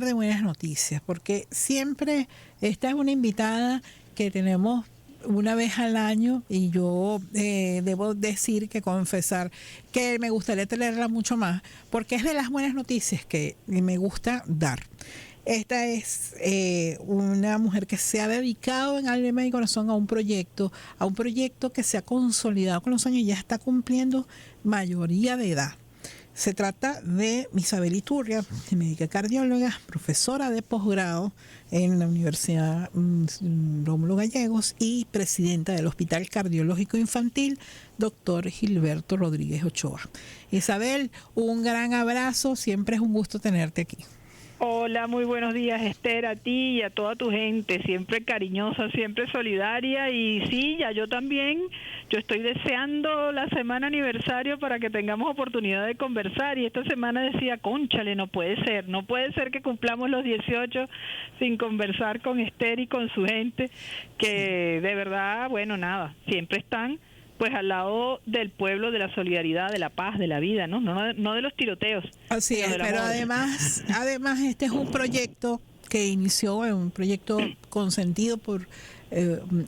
de buenas noticias, porque siempre esta es una invitada que tenemos una vez al año y yo debo decir que confesar que me gustaría tenerla mucho más, porque es de las buenas noticias que me gusta dar. Esta es una mujer que se ha dedicado en alma y corazón a un proyecto que se ha consolidado con los años y ya está cumpliendo mayoría de edad. Se trata de Isabel Iturria, médica cardióloga, profesora de posgrado en la Universidad Rómulo Gallegos y presidenta del Hospital Cardiológico Infantil, doctor Gilberto Rodríguez Ochoa. Isabel, un gran abrazo, siempre es un gusto tenerte aquí. Hola, muy buenos días, Esther, a ti y a toda tu gente, siempre cariñosa, siempre solidaria. Y sí, ya yo también, yo estoy deseando la semana aniversario para que tengamos oportunidad de conversar. Y esta semana decía, cónchale, no puede ser que cumplamos los 18 sin conversar con Esther y con su gente, que de verdad, bueno, nada, siempre están pues al lado del pueblo, de la solidaridad, de la paz, de la vida, no de los tiroteos. Así es, pero además este es un proyecto que inició, un proyecto consentido por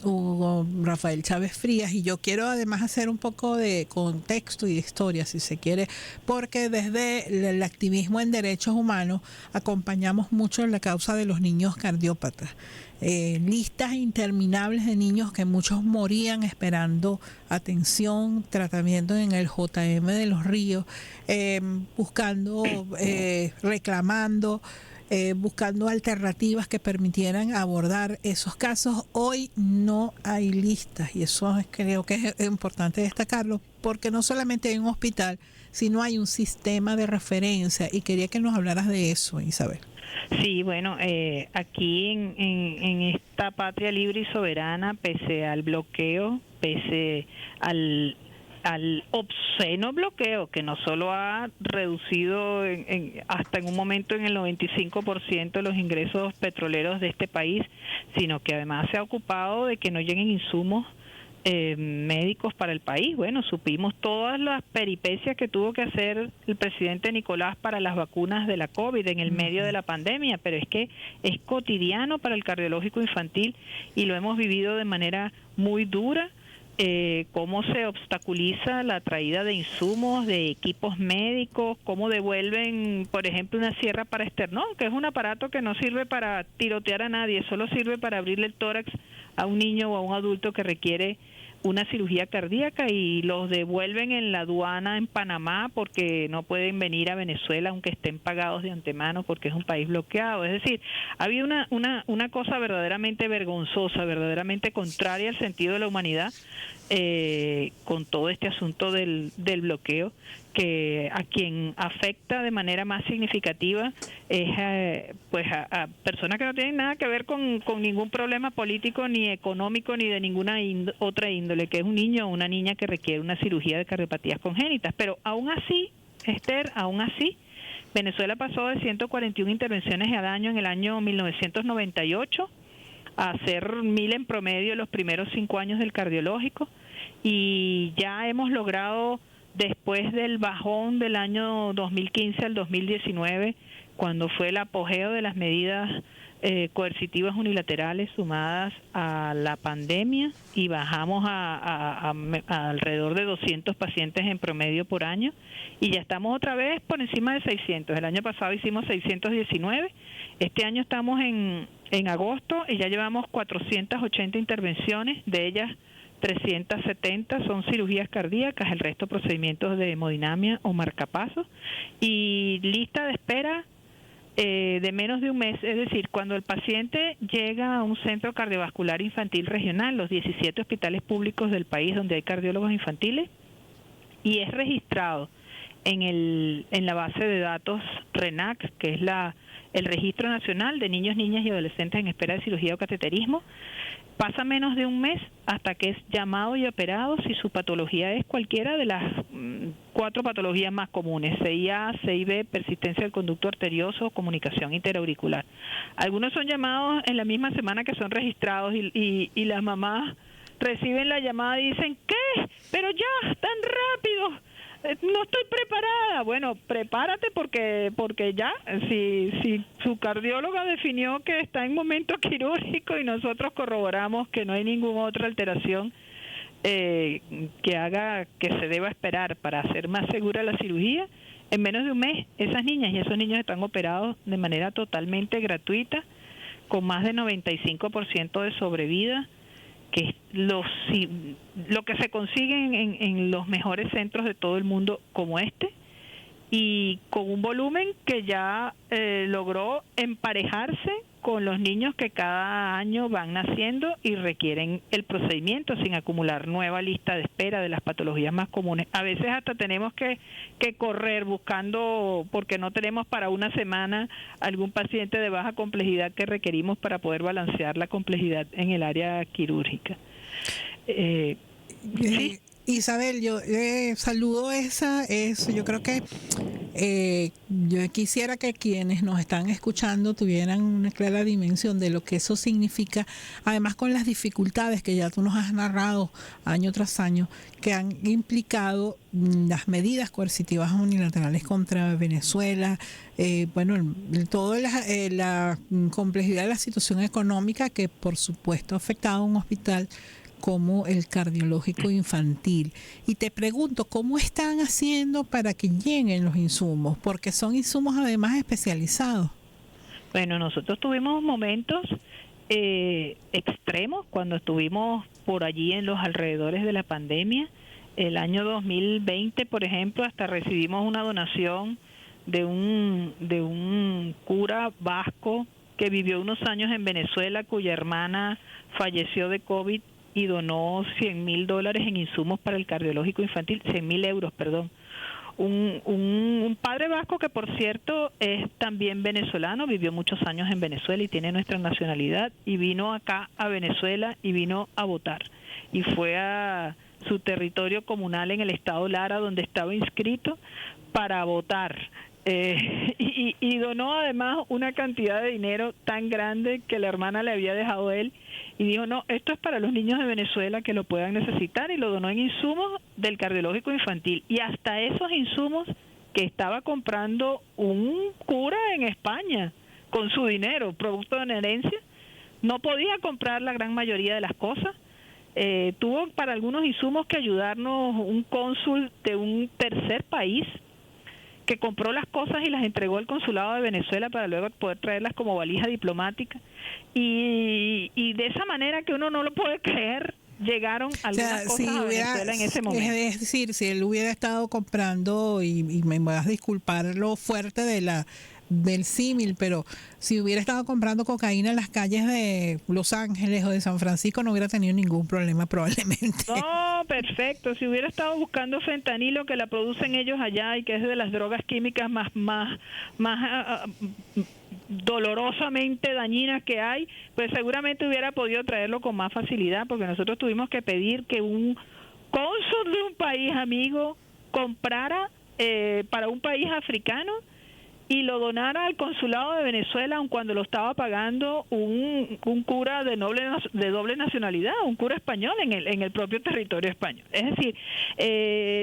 Hugo Rafael Chávez Frías, y yo quiero además hacer un poco de contexto y de historia, si se quiere, porque desde el activismo en derechos humanos acompañamos mucho la causa de los niños cardiópatas. Listas interminables de niños que muchos morían esperando atención, tratamiento en el JM de los Ríos, buscando, reclamando, buscando alternativas que permitieran abordar esos casos. Hoy no hay listas y eso creo que es importante destacarlo, porque no solamente hay un hospital, sino hay un sistema de referencia, y quería que nos hablaras de eso, Isabel. Sí, bueno, aquí en esta patria libre y soberana, pese al bloqueo, pese al obsceno bloqueo que no solo ha reducido hasta en un momento en el 95% los ingresos petroleros de este país, sino que además se ha ocupado de que no lleguen insumos médicos para el país. Bueno, supimos todas las peripecias que tuvo que hacer el presidente Nicolás para las vacunas de la COVID en el medio de la pandemia, pero es que es cotidiano para el cardiológico infantil y lo hemos vivido de manera muy dura. Cómo se obstaculiza la traída de insumos, de equipos médicos, cómo devuelven, por ejemplo, una sierra para esternón, que es un aparato que no sirve para tirotear a nadie, solo sirve para abrirle el tórax a un niño o a un adulto que requiere una cirugía cardíaca, y los devuelven en la aduana en Panamá porque no pueden venir a Venezuela aunque estén pagados de antemano porque es un país bloqueado. Es decir, ha habido una cosa verdaderamente vergonzosa, verdaderamente contraria al sentido de la humanidad, con todo este asunto del bloqueo, que a quien afecta de manera más significativa es pues a personas que no tienen nada que ver con ningún problema político ni económico ni de ninguna otra índole, que es un niño o una niña que requiere una cirugía de cardiopatías congénitas. Pero aún así, Esther, Venezuela pasó de 141 intervenciones al año en el año 1998 a hacer 1.000 en promedio los primeros 5 años del cardiológico, y ya hemos logrado, después del bajón del año 2015 al 2019, cuando fue el apogeo de las medidas coercitivas unilaterales sumadas a la pandemia, y bajamos a alrededor de 200 pacientes en promedio por año, y ya estamos otra vez por encima de 600. El año pasado hicimos 619, este año estamos en agosto y ya llevamos 480 intervenciones, de ellas 370 son cirugías cardíacas, el resto procedimientos de hemodinamia o marcapasos, y lista de espera de menos de un mes. Es decir, cuando el paciente llega a un centro cardiovascular infantil regional, los 17 hospitales públicos del país donde hay cardiólogos infantiles, y es registrado en la base de datos RENAC, que es el Registro Nacional de Niños, Niñas y Adolescentes en Espera de Cirugía o Cateterismo, pasa menos de un mes hasta que es llamado y operado si su patología es cualquiera de las 4 patologías más comunes: CIA, CIB, persistencia del conducto arterioso, comunicación interauricular. Algunos son llamados en la misma semana que son registrados, y las mamás reciben la llamada y dicen, ¿qué? Pero ya, tan rápido. no estoy preparada. Bueno, prepárate porque ya, si su cardióloga definió que está en momento quirúrgico y nosotros corroboramos que no hay ninguna otra alteración que haga que se deba esperar para hacer más segura la cirugía, en menos de un mes esas niñas y esos niños están operados de manera totalmente gratuita, con más de 95% de sobrevida, que es lo que se consigue en los mejores centros de todo el mundo como este, y con un volumen que ya logró emparejarse con los niños que cada año van naciendo y requieren el procedimiento sin acumular nueva lista de espera de las patologías más comunes. A veces hasta tenemos que correr buscando, porque no tenemos para una semana algún paciente de baja complejidad que requerimos para poder balancear la complejidad en el área quirúrgica. ¿Sí? Isabel, yo saludo eso. Yo creo que yo quisiera que quienes nos están escuchando tuvieran una clara dimensión de lo que eso significa, además con las dificultades que ya tú nos has narrado año tras año, que han implicado las medidas coercitivas unilaterales contra Venezuela, toda la complejidad de la situación económica que por supuesto ha afectado a un hospital como el cardiológico infantil. Y te pregunto, ¿cómo están haciendo para que lleguen los insumos? Porque son insumos además especializados. Bueno, nosotros tuvimos momentos extremos cuando estuvimos por allí en los alrededores de la pandemia. El año 2020, por ejemplo, hasta recibimos una donación de un cura vasco que vivió unos años en Venezuela, cuya hermana falleció de COVID y donó $100,000 en insumos para el cardiológico infantil, 100,000 euros, perdón. Un padre vasco que, por cierto, es también venezolano, vivió muchos años en Venezuela y tiene nuestra nacionalidad, y vino acá a Venezuela y vino a votar. Y fue a su territorio comunal en el estado Lara, donde estaba inscrito, para votar. Y donó además una cantidad de dinero tan grande que la hermana le había dejado a él, y dijo, no, esto es para los niños de Venezuela que lo puedan necesitar, y lo donó en insumos del cardiológico infantil, y hasta esos insumos que estaba comprando un cura en España con su dinero, producto de una herencia, no podía comprar la gran mayoría de las cosas. Tuvo para algunos insumos que ayudarnos un cónsul de un tercer país que compró las cosas y las entregó al consulado de Venezuela para luego poder traerlas como valija diplomática, y de esa manera que uno no lo puede creer, llegaron algunas cosas a Venezuela en ese momento. Es decir, si él hubiera estado comprando, y me vas a disculpar lo fuerte del símil, pero si hubiera estado comprando cocaína en las calles de Los Ángeles o de San Francisco, no hubiera tenido ningún problema probablemente. No, perfecto. Si hubiera estado buscando fentanilo, que la producen ellos allá y que es de las drogas químicas más dolorosamente dañinas que hay, pues seguramente hubiera podido traerlo con más facilidad, porque nosotros tuvimos que pedir que un cónsul de un país amigo comprara para un país africano y lo donara al consulado de Venezuela, aun cuando lo estaba pagando un cura de doble nacionalidad, un cura español en el propio territorio español. Es decir,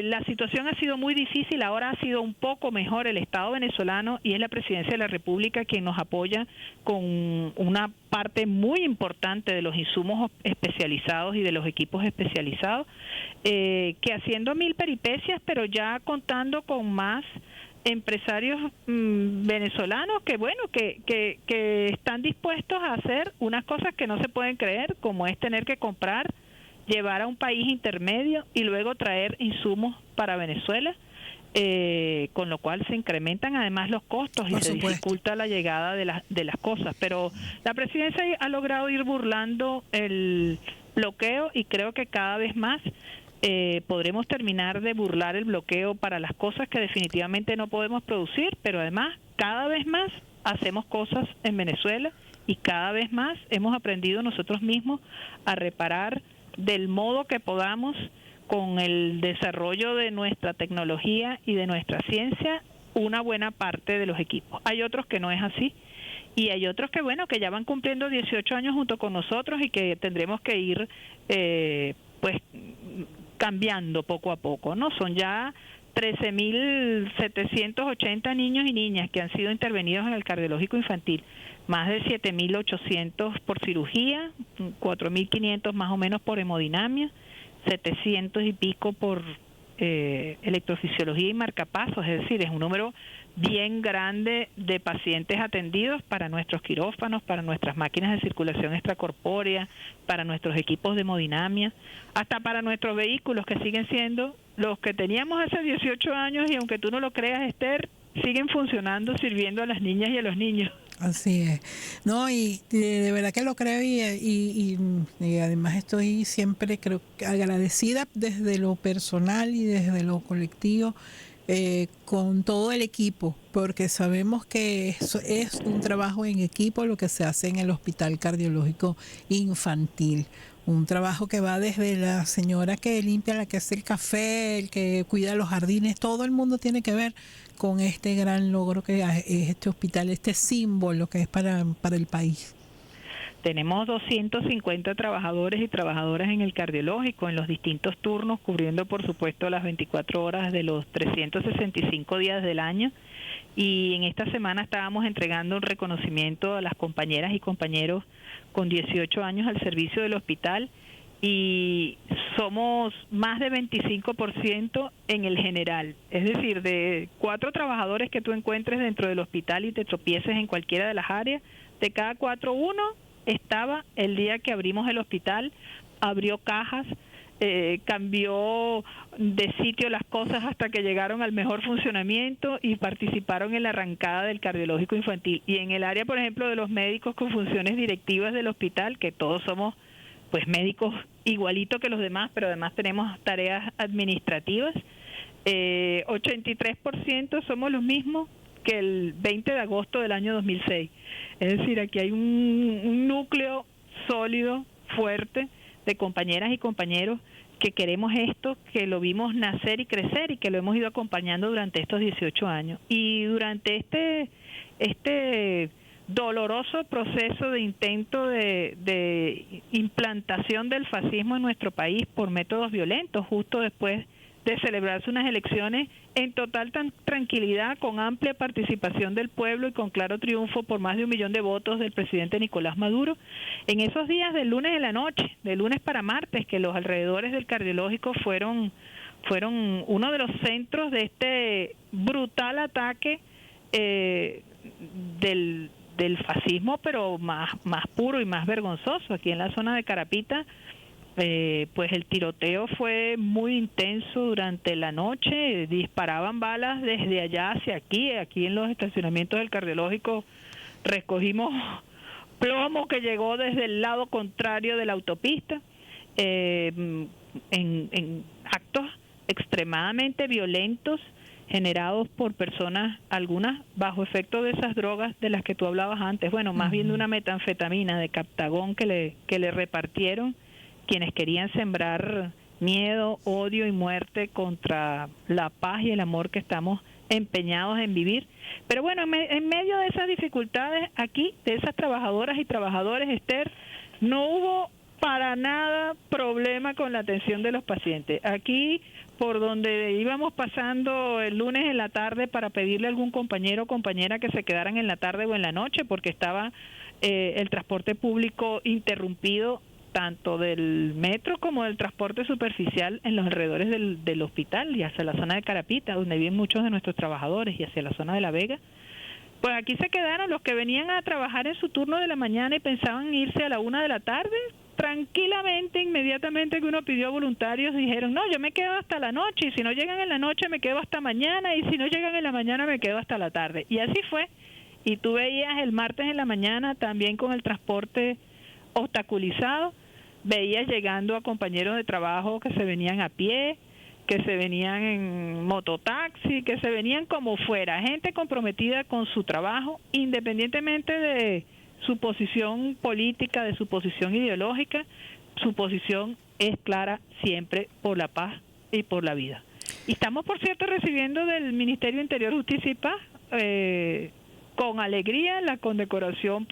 la situación ha sido muy difícil. Ahora ha sido un poco mejor el Estado venezolano, y es la Presidencia de la República quien nos apoya con una parte muy importante de los insumos especializados y de los equipos especializados, que haciendo mil peripecias, pero ya contando con más empresarios venezolanos que están dispuestos a hacer unas cosas que no se pueden creer, como es tener que comprar, llevar a un país intermedio y luego traer insumos para Venezuela, con lo cual se incrementan además los costos y se dificulta la llegada de las cosas. Pero la presidencia ha logrado ir burlando el bloqueo, y creo que cada vez más podremos terminar de burlar el bloqueo para las cosas que definitivamente no podemos producir, pero además cada vez más hacemos cosas en Venezuela, y cada vez más hemos aprendido nosotros mismos a reparar del modo que podamos, con el desarrollo de nuestra tecnología y de nuestra ciencia, una buena parte de los equipos. Hay otros que no es así, y hay otros que que ya van cumpliendo 18 años junto con nosotros, y que tendremos que ir cambiando poco a poco, ¿no? Son ya 13.780 niños y niñas que han sido intervenidos en el cardiológico infantil, más de 7.800 por cirugía, 4.500 más o menos por hemodinamia, 700 y pico por electrofisiología y marcapasos, es decir, es un número bien grande de pacientes atendidos para nuestros quirófanos, para nuestras máquinas de circulación extracorpórea, para nuestros equipos de hemodinamia, hasta para nuestros vehículos que siguen siendo los que teníamos hace 18 años y aunque tú no lo creas, Esther, siguen funcionando, sirviendo a las niñas y a los niños. Así es. No, y de verdad que lo creo y además estoy siempre creo que agradecida desde lo personal y desde lo colectivo con todo el equipo, porque sabemos que eso es un trabajo en equipo lo que se hace en el Hospital Cardiológico Infantil. Un trabajo que va desde la señora que limpia, la que hace el café, el que cuida los jardines, todo el mundo tiene que ver con este gran logro que es este hospital, este símbolo que es para el país. Tenemos 250 trabajadores y trabajadoras en el cardiológico, en los distintos turnos, cubriendo por supuesto las 24 horas de los 365 días del año. Y en esta semana estábamos entregando un reconocimiento a las compañeras y compañeros con 18 años al servicio del hospital y somos más de 25% en el general. Es decir, de 4 trabajadores que tú encuentres dentro del hospital y te tropieces en cualquiera de las áreas, de cada 4, 1 estaba el día que abrimos el hospital, abrió cajas, cambió de sitio las cosas hasta que llegaron al mejor funcionamiento y participaron en la arrancada del cardiológico infantil. Y en el área, por ejemplo, de los médicos con funciones directivas del hospital, que todos somos pues médicos igualito que los demás, pero además tenemos tareas administrativas, 83% somos los mismos que el 20 de agosto del año 2006. Es decir, aquí hay un núcleo sólido, fuerte, de compañeras y compañeros que queremos esto, que lo vimos nacer y crecer y que lo hemos ido acompañando durante estos 18 años. Y durante este doloroso proceso de intento de implantación del fascismo en nuestro país por métodos violentos, justo después de celebrarse unas elecciones en total tranquilidad, con amplia participación del pueblo y con claro triunfo por más de 1 millón de votos del presidente Nicolás Maduro. En esos días del lunes en la noche, de lunes para martes, que los alrededores del cardiológico fueron uno de los centros de este brutal ataque del fascismo, pero más puro y más vergonzoso. Aquí en la zona de Carapita, pues el tiroteo fue muy intenso durante la noche, disparaban balas desde allá hacia aquí en los estacionamientos del cardiológico recogimos plomo que llegó desde el lado contrario de la autopista, en actos extremadamente violentos generados por personas, algunas bajo efecto de esas drogas de las que tú hablabas antes, bueno, más bien de una metanfetamina, de Captagón que le repartieron quienes querían sembrar miedo, odio y muerte contra la paz y el amor que estamos empeñados en vivir. Pero bueno, en medio de esas dificultades aquí, de esas trabajadoras y trabajadores, Esther, no hubo para nada problema con la atención de los pacientes. Aquí, por donde íbamos pasando el lunes en la tarde para pedirle a algún compañero o compañera que se quedaran en la tarde o en la noche, porque estaba el transporte público interrumpido, tanto del metro como del transporte superficial en los alrededores del hospital y hacia la zona de Carapita, donde viven muchos de nuestros trabajadores, y hacia la zona de La Vega. Pues aquí se quedaron los que venían a trabajar en su turno de la mañana y pensaban irse a la 1 de la tarde, tranquilamente, inmediatamente que uno pidió voluntarios, dijeron, no, yo me quedo hasta la noche, y si no llegan en la noche me quedo hasta mañana, y si no llegan en la mañana me quedo hasta la tarde. Y así fue. Y tú veías el martes en la mañana también con el transporte obstaculizado, veías llegando a compañeros de trabajo que se venían a pie, que se venían en mototaxi, que se venían como fuera, gente comprometida con su trabajo, independientemente de su posición política, de su posición ideológica. Su posición es clara siempre por la paz y por la vida. Y estamos, por cierto, recibiendo del Ministerio Interior, Justicia y Paz con alegría la condecoración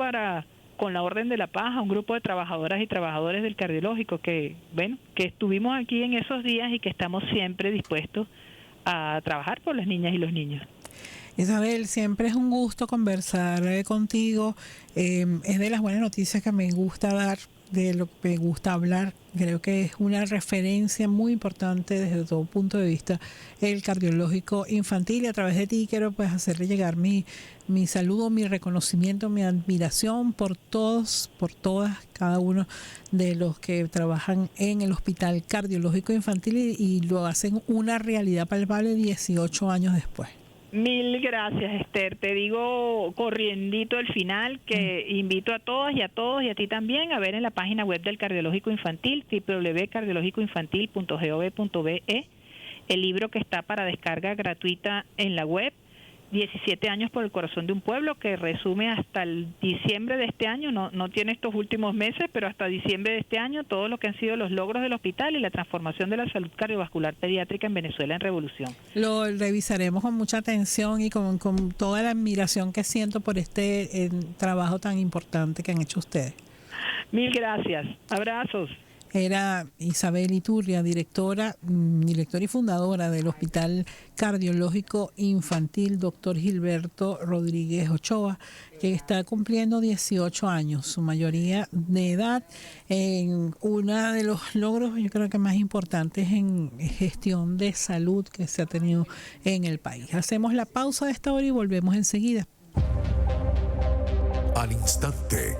con la Orden de la Paz a un grupo de trabajadoras y trabajadores del cardiológico que estuvimos aquí en esos días y que estamos siempre dispuestos a trabajar por las niñas y los niños. Isabel, siempre es un gusto conversar contigo. Es de las buenas noticias que me gusta dar, de lo que me gusta hablar. Creo que es una referencia muy importante desde todo punto de vista el cardiológico infantil, y a través de ti quiero pues hacerle llegar mi saludo, mi reconocimiento, mi admiración por todos, por todas, cada uno de los que trabajan en el Hospital Cardiológico Infantil y lo hacen una realidad palpable 18 años después. Mil gracias, Esther. Te digo corriendito el final, que invito a todas y a todos y a ti también a ver en la página web del Cardiológico Infantil, www.cardiologicoinfantil.gov.be, el libro que está para descarga gratuita en la web, 17 años por el corazón de un pueblo, que resume hasta el diciembre de este año, no tiene estos últimos meses, pero hasta diciembre de este año, todo lo que han sido los logros del hospital y la transformación de la salud cardiovascular pediátrica en Venezuela en revolución. Lo revisaremos con mucha atención y con toda la admiración que siento por este trabajo tan importante que han hecho ustedes. Mil gracias. Abrazos. Era Isabel Iturria, directora y fundadora del Hospital Cardiológico Infantil Dr. Gilberto Rodríguez Ochoa, que está cumpliendo 18 años, su mayoría de edad, en uno de los logros yo creo que más importantes en gestión de salud que se ha tenido en el país. Hacemos la pausa de esta hora y volvemos enseguida. Al instante.